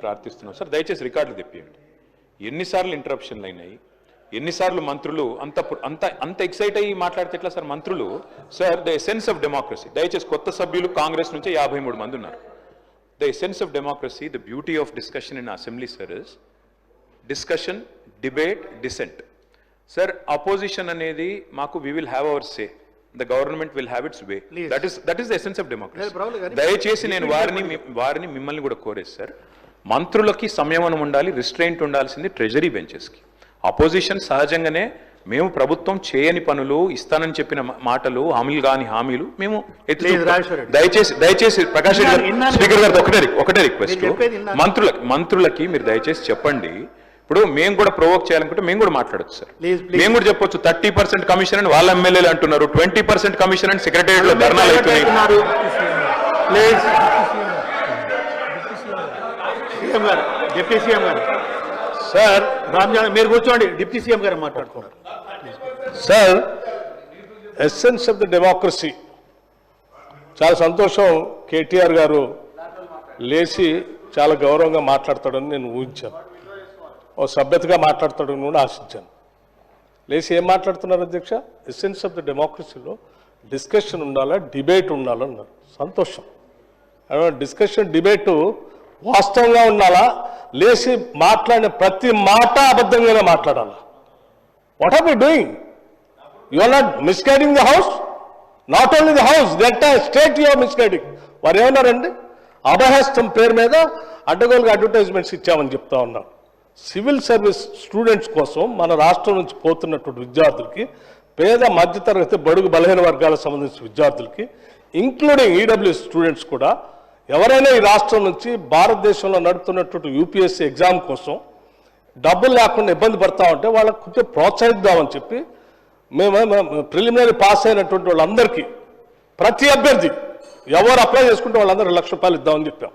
ప్రార్థిస్తున్నాం సార్. దయచేసి రికార్డులు తెప్పియండి. ఎన్నిసార్లు ఇంటరప్షన్లు అయినాయి, ఎన్నిసార్లు మంత్రులు అంత ఎక్సైట్ అయ్యి మాట్లాడితే ఎట్లా సార్ మంత్రులు? Sir the essence of democracy, దయచేసి కొత్త సభ్యులు కాంగ్రెస్ నుంచి 53 మంది ఉన్నారు. The essence of democracy, the beauty of discussion in assembly sir is discussion, debate, dissent. Sir opposition అనేది మాకు we will have our say, the government will have its way. That is the essence of democracy. దయచేసి నేను వారిని మిమ్మల్ని కూడా కోరేది sir, మంత్రులకి సంయమనం ఉండాలి, రిస్ట్రెయింట్ ఉండాల్సింది ట్రెజరీ బెంచెస్కి. అపోజిషన్ సహజంగానే మేము ప్రభుత్వం చేయని పనులు, ఇస్తానని చెప్పిన మాటలు, హామీలు కాని హామీలు మేము దయచేసి ప్రకాష్ రెడ్డి గారు, స్పీకర్ గారు ఒకటే రిక్వెస్ట్, మంత్రులకి మీరు దయచేసి చెప్పండి. ఇప్పుడు మేము కూడా ప్రొవోక్ చేయాలనుకుంటే మేము కూడా మాట్లాడచ్చు సార్. మేము కూడా చెప్పొచ్చు 30% కమిషన్ అని వాళ్ళ ఎమ్మెల్యేలు అంటున్నారు, 20% కమిషన్ అని సెక్రటేరియట్ లో ధర్నాలు అవుతున్నాయి. డిప్యూటీ సీఎం గారు సార్, రామ్జాన్ మీరు కూర్చోండి, డిప్యూటీ సీఎం గారు మాట్లాడుతున్నారు. Sir, essence of the democracy, చాలా సంతోషం. కేటీఆర్ గారు లేచి చాలా గౌరవంగా మాట్లాడతాడని నేను ఊహించాను, ఓ సభ్యతగా మాట్లాడతాడని కూడా ఆశించాను. లేచి ఏం మాట్లాడుతున్నారు అధ్యక్ష? ఎసెన్స్ ఆఫ్ ద డెమోక్రసీలో డిస్కషన్ ఉండాలా, డిబేట్ ఉండాలన్నారు. సంతోషం. డిస్కషన్, డిబేటు వాస్తవంగా ఉండాలా, లేచి మాట్లాడిన ప్రతి మాట అబద్ధంగానే మాట్లాడాలా? What are we doing? You are not misguiding the house, not only the house, the entire state you are misguiding. వారు ఏమన్నారండి? అభయహస్తం పేరు మీద అడ్డగోలుగా అడ్వర్టైజ్మెంట్స్ ఇచ్చామని చెప్తా ఉన్నాం. సివిల్ సర్వీస్ స్టూడెంట్స్ కోసం మన రాష్ట్రం నుంచి పోతున్నటువంటి విద్యార్థులకి, పేద మధ్యతరగతి బడుగు బలహీన వర్గాలకు సంబంధించిన విద్యార్థులకి, ఇంక్లూడింగ్ ఈడబ్ల్యూఎస్ స్టూడెంట్స్ కూడా, ఎవరైనా ఈ రాష్ట్రం నుంచి భారతదేశంలో నడుపుతున్నటువంటి యూపీఎస్సీ ఎగ్జామ్ కోసం డబ్బులు లేకుండా ఇబ్బంది పడతా ఉంటే వాళ్ళకు కొంచెం ప్రోత్సహిద్దామని చెప్పి మేము ప్రిలిమినరీ పాస్ అయినటువంటి వాళ్ళందరికీ, ప్రతి అభ్యర్థి ఎవరు అప్లై చేసుకుంటే వాళ్ళందరూ ₹1,00,000 ఇద్దామని చెప్పాం.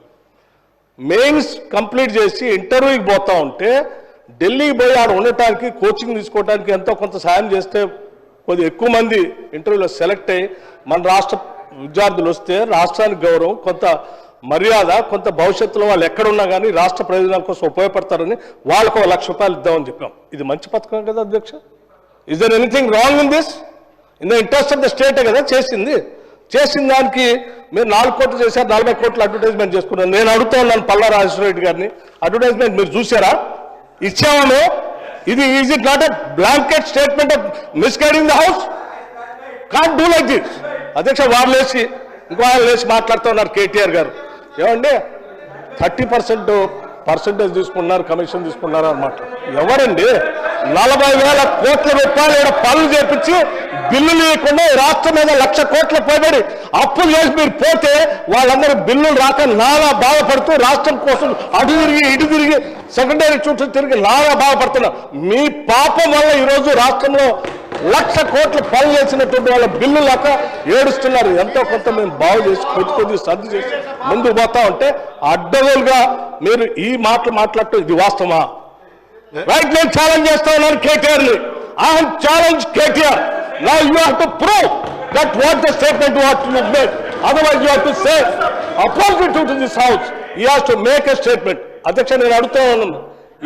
మెయిన్స్ కంప్లీట్ చేసి ఇంటర్వ్యూకి పోతా ఉంటే ఢిల్లీకి పోయి ఆడ ఉండటానికి, కోచింగ్ తీసుకోవడానికి ఎంతో కొంత సాయం చేస్తే కొద్దిగా ఎక్కువ మంది ఇంటర్వ్యూలో సెలెక్ట్ అయ్యి మన రాష్ట్ర విద్యార్థులు వస్తే రాష్ట్రానికి గౌరవం, కొంత మర్యాద, కొంత భవిష్యత్తులో వాళ్ళు ఎక్కడున్నా కానీ రాష్ట్ర ప్రయోజనాల కోసం ఉపయోగపడతారని వాళ్ళకు ₹1,00,000 ఇద్దామని చెప్పాం. ఇది మంచి పథకం కదా అధ్యక్ష? Is there anything wrong in this? In the interest of the స్టేటే కదా చేసింది. చేసిన దానికి మీరు 4 కోట్లు చేశారు, 40 కోట్లు అడ్వర్టైజ్మెంట్ చేసుకున్నారు. నేను అడుగుతా ఉన్నాను పల్లా రాజేశ్వర రెడ్డి గారిని, అడ్వర్టైజ్మెంట్ మీరు చూసారా? ఇచ్చామో? ఇది is it not a blanket statement of misguiding the house? Can't do like this. అధ్యక్ష, వారు లేచి ఇంకో ఆయన లేచి మాట్లాడుతూ ఉన్నారు కేటీఆర్ గారు. ఏమండి 30% తీసుకున్నారు, కమిషన్ తీసుకున్నారు అన్నమాట. ఎవరండి 40,000 కోట్ల రూపాయలు పనులు చేపించి బిల్లులు ఇవ్వకుండా రాష్ట్రం మీద 1,00,000 కోట్ల పోబడి అప్పులు చేసి మీరు పోతే వాళ్ళందరూ బిల్లులు రాక నానా బాధపడుతూ రాష్ట్రం కోసం అటు తిరిగి ఇటు తిరిగి సెకండరీ చుట్టూ తిరిగి నానా బాధపడుతున్నారు. మీ పాపం వల్ల ఈరోజు రాష్ట్రంలో 1,00,000 కోట్ల పనులు చేసినటువంటి వాళ్ళ బిల్లు లేక ఏడుస్తున్నారు. ఎంతో కొంత మేము బాగు చేసి కొద్ది సర్ది చేసి ముందుకు పోతా ఉంటే అడ్డగోలుగా మీరు ఈ మాటలు మాట్లాడటం ఇది వాస్తవమా? రైట్, నేను ఛాలెంజ్ చేస్తా ఉన్నాను కేటీఆర్ని. I have challenge KTR. Now you have to prove that what the statement what you made. Otherwise you have to say opposite to this house. He has to make a statement. అధ్యక్ష, నేను అడుగుతా ఉన్నాను,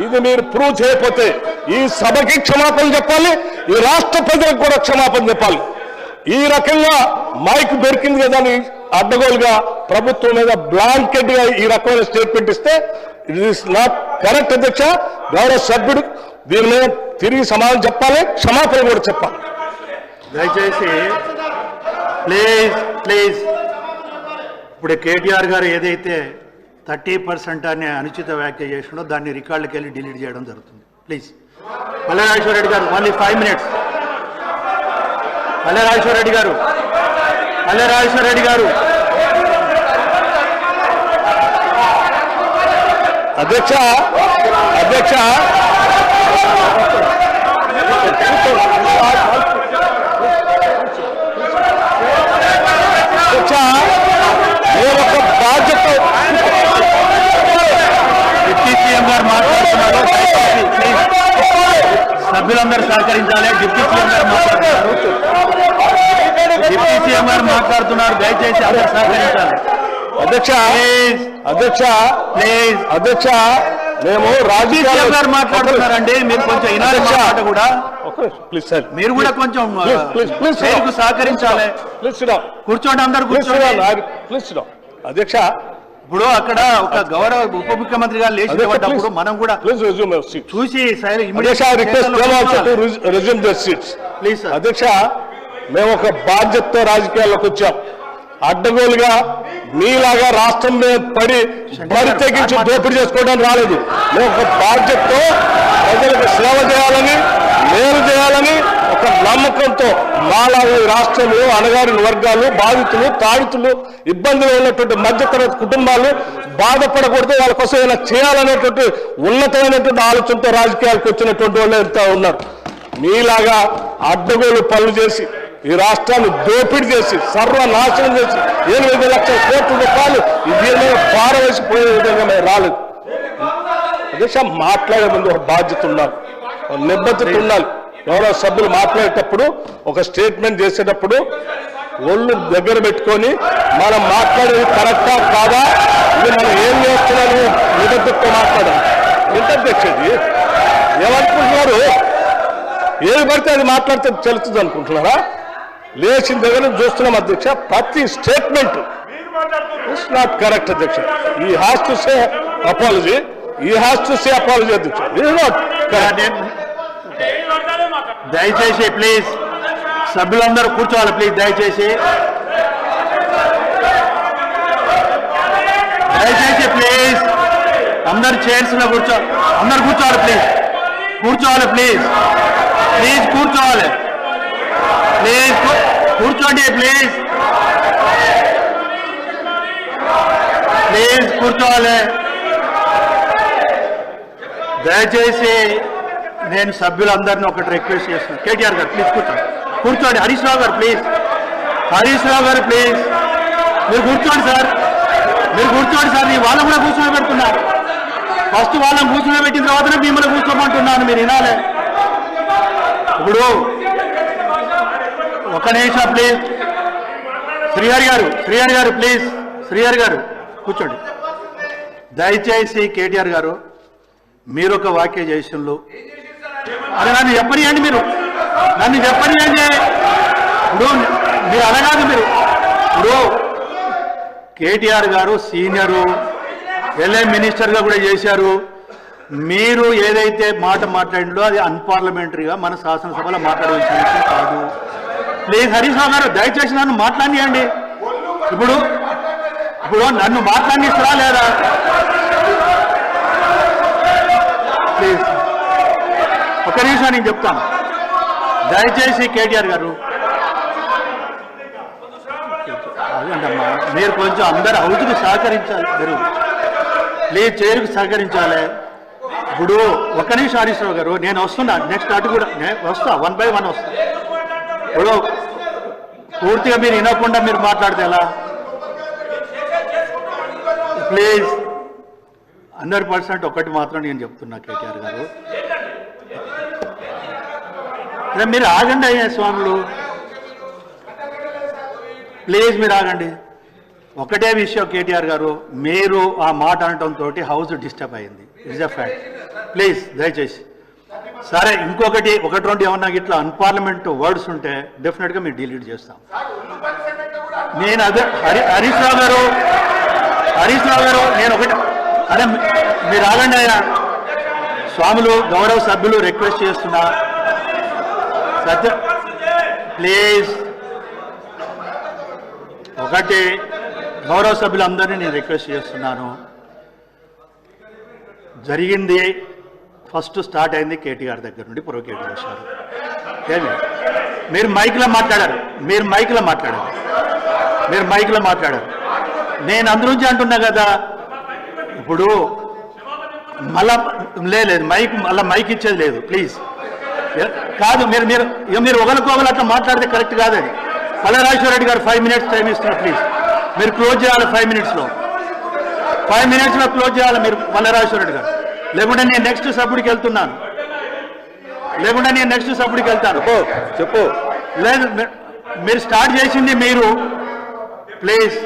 ఇది మీరు prove చేయకపోతే ఈ సభకి క్షమాపణ చెప్పాలి, ఈ రాష్ట్ర ప్రజలకు కూడా క్షమాపణ చెప్పాలి. ఈ రకంగా మైక్ దొరికింది కదా అని అడ్డగోలుగా ప్రభుత్వం మీద బ్లాంకెట్ గా ఈ రకమైన స్టేట్మెంట్ ఇస్తే ఇట్ ఈస్ నాట్ కరెక్ట్ అధ్యక్ష. గౌరవ సభ్యుడు దీని మీద తిరిగి సమాధానం చెప్పాలి, క్షమాపణ కూడా చెప్పాలి. దయచేసి ప్లీజ్ ఇప్పుడు కేటీఆర్ గారు ఏదైతే 30% అనే అనుచిత వ్యాఖ్య చేసినో దాన్ని రికార్డులకు వెళ్ళి డిలీట్ చేయడం జరుగుతుంది. ప్లీజ్. పల్లె రాజేశ్వర రెడ్డి గారు, ఓన్లీ 5 minutes. పల్లె రాజేశ్వర రెడ్డి గారు, అధ్యక్ష బాధ్యత డిప్యూటీ సీఎం గారు మాట్లాడుతున్నారు. సభ్యులందరూ సహకరించాలి. డిప్యూటీ సీఎం గారు మాట్లాడుతున్నారు. దయచేసి అందరూ సహకరించాలి. అధ్యక్ష అధ్యక్ష ప్లీజ్ అధ్యక్ష మేము రాజకీయాలు గారు మాట్లాడుతున్నారండి, మీరు కొంచెం వినాలి మాట కూడా. ప్లీజ్ సార్, మీరు కూడా కొంచెం ప్లీజ్ చైర్కు సహకరించాలి. ప్లీజ్ కూర్చోండి, అందరు కూర్చోండి. ప్లీజ్ అధ్యక్ష, ఇప్పుడు అక్కడ ఒక గౌరవ ఉప ముఖ్యమంత్రి గారు లేచి నిలబడ్డప్పుడు మనం కూడా ప్లీజ్ రెజ్యూమ్ యువర్ సీట్. చూసి ప్లీజ్ అధ్యక్ష, మేము ఒక బాధ్యతతో రాజకీయాల్లోకి వచ్చాం. అడ్డగోలుగా మీలాగా రాష్ట్రం మీద పడి బరి తెగించి దోపిడీ చేసుకోవడానికి రాలేదు. మేము ఒక బాధ్యతతో ప్రజలకు సేవ చేయాలని, మేలు చేయాలని ఒక నమ్మకంతో మాలాగా రాష్ట్రంలో అణగారిన వర్గాలు, బాధితులు, తాడితులు, ఇబ్బందులు ఉన్నటువంటి మధ్యతరగతి కుటుంబాలు బాధపడకూడదు, వాళ్ళ కోసం ఇలా చేయాలనేటువంటి ఉన్నతమైనటువంటి ఆలోచనతో రాజకీయాలకు వచ్చినటువంటి వాళ్ళు ఎంత ఉన్నారు. మీలాగా అడ్డగోలు పనులు చేసి ఈ రాష్ట్రాన్ని దోపిడీ చేసి సర్వనాశనం చేసి 8 లక్షల కోట్ల రూపాయలు దీని మీద పారవేసిపోయే విధంగా మేము రాలేదు. అధ్యక్ష, మాట్లాడే ముందు ఒక బాధ్యత ఉండాలి, ఒక నిబద్ధత ఉండాలి. గౌరవ సభ్యులు మాట్లాడేటప్పుడు, ఒక స్టేట్మెంట్ చేసేటప్పుడు ఒళ్ళు దగ్గర పెట్టుకొని మనం మాట్లాడేది కరెక్టా కాదా, ఇది మనం ఏం చేస్తున్నాము నిబద్ధతతో మాట్లాడాలి. ఎంత అధ్యక్ష ఇది ఏమనుకుంటున్నారు? ఏది పడితే అది మాట్లాడితే చెల్లుతుంది అనుకుంటున్నారా? లేచిన దగ్గర చూస్తున్నాం అధ్యక్ష, ప్రతి స్టేట్మెంట్ ఇట్స్ నాట్ కరెక్ట్ అధ్యక్ష. ఈ హ్యాస్ టు సే అపాలజీ, ఈ హ్యాస్ టు సే అపాలజీ అధ్యక్ష. It not correct. దయచేసి ప్లీజ్ సభ్యులందరూ కూర్చోవాలి. ప్లీజ్ దయచేసి ప్లీజ్ అందరు చైర్స్ లో అందరు కూర్చోవాలి. ప్లీజ్ ప్లీజ్ కూర్చోవాలి. ప్లీజ్ కూర్చోండి. ప్లీజ్ కూర్చోవాలి. దయచేసి నేను సభ్యులందరినీ ఒకటి రిక్వెస్ట్ చేస్తున్నాను. కేటీఆర్ గారు ప్లీజ్ కూర్చోండి. హరీష్ రావు గారు ప్లీజ్ మీరు కూర్చోండి సార్. నేను వాళ్ళని కూడా కూర్చొని పెడుతున్నారు. ఫస్ట్ వాళ్ళని కూర్చొని పెట్టిన తర్వాతనే మిమ్మల్ని కూర్చోమంటున్నాను, మీరు వినాలి. ఇప్పుడు ఒక నిమిషం ప్లీజ్. శ్రీహరి గారు ప్లీజ్. కూర్చోండి. దయచేసి కేటీఆర్ గారు, మీరు ఒక వాక్య చేసినలు అరే నన్ను చెప్పనియండి. ఇప్పుడు మీరు అనగాదు. ఇప్పుడు కేటీఆర్ గారు సీనియరు, ఎల్ఏ మినిస్టర్గా కూడా చేశారు. మీరు ఏదైతే మాట మాట్లాడిందో అది అన్పార్లమెంటరీగా మన శాసనసభలో మాట్లాడవలసిన విషయం కాదు. ప్లీజ్ హరీష్ రావు గారు దయచేసి నన్ను మాట్లాడియండి. ఇప్పుడు నన్ను మాట్లాడిస్తారా లేదా? ప్లీజ్ ఒక నిమిషం నేను చెప్తాను. దయచేసి కేటీఆర్ గారు అదేంటమ్మా, మీరు కొంచెం అందరు హౌస్కి సహకరించాలి. మీరు ప్లీజ్ చైర్కి సహకరించాలి. ఇప్పుడు ఒక నిమిషం హరీష్ రావు గారు, నేను వస్తున్నా. నెక్స్ట్ అటు కూడా వస్తా, 1 by 1 వస్తా. ఇప్పుడు పూర్తిగా మీరు వినకుండా మీరు మాట్లాడితే ఎలా? ప్లీజ్ 100% ఒకటి మాత్రం నేను చెప్తున్నా కేటీఆర్ గారు, మీరు ఆగండి అయ్యా స్వాములు. ప్లీజ్ మీరు ఆగండి. ఒకటే విషయం కేటీఆర్ గారు, మీరు ఆ మాట అనటంతో హౌస్ డిస్టర్బ్ అయింది. It's a fact. ప్లీజ్ దయచేసి. సరే, ఇంకొకటి 1-2 ఏమన్నా ఇట్లా అన్పార్లమెంట్ వర్డ్స్ ఉంటే డెఫినెట్గా మీరు డిలీట్ చేస్తాం. నేను అదే హరీష్ రావు గారు నేను ఒకటి అదే మీరు ఆగండి అయ్యా స్వాములు, గౌరవ సభ్యులు రిక్వెస్ట్ చేస్తున్నా. సత్య ప్లీజ్. ఒకటి గౌరవ సభ్యులందరినీ నేను రిక్వెస్ట్ చేస్తున్నాను. జరిగింది ఫస్ట్ స్టార్ట్ అయింది కేటీఆర్ దగ్గర నుండి ప్రొవోకేట్ చేశారు. మీరు మైక్లో మాట్లాడారు. నేను అందులోంచి అంటున్నా కదా. ఇప్పుడు మళ్ళా లేదు మైక్ ఇచ్చేది లేదు. ప్లీజ్ కాదు, మీరు ఒకరికొకరు అట్లా మాట్లాడితే కరెక్ట్ కాదని. పల్లరాజేశ్వర రెడ్డి గారు 5 minutes టైం ఇస్తున్నారు. ప్లీజ్ మీరు క్లోజ్ చేయాలి. 5 minutesలో క్లోజ్ చేయాలి మీరు పల్లరాజేశ్వర రెడ్డి గారు. లేకుంటే నేను నెక్స్ట్ సభ్యుడికి వెళ్తున్నాను. చెప్పు లేదు, మీరు స్టార్ట్ చేసింది మీరు. ప్లీజ్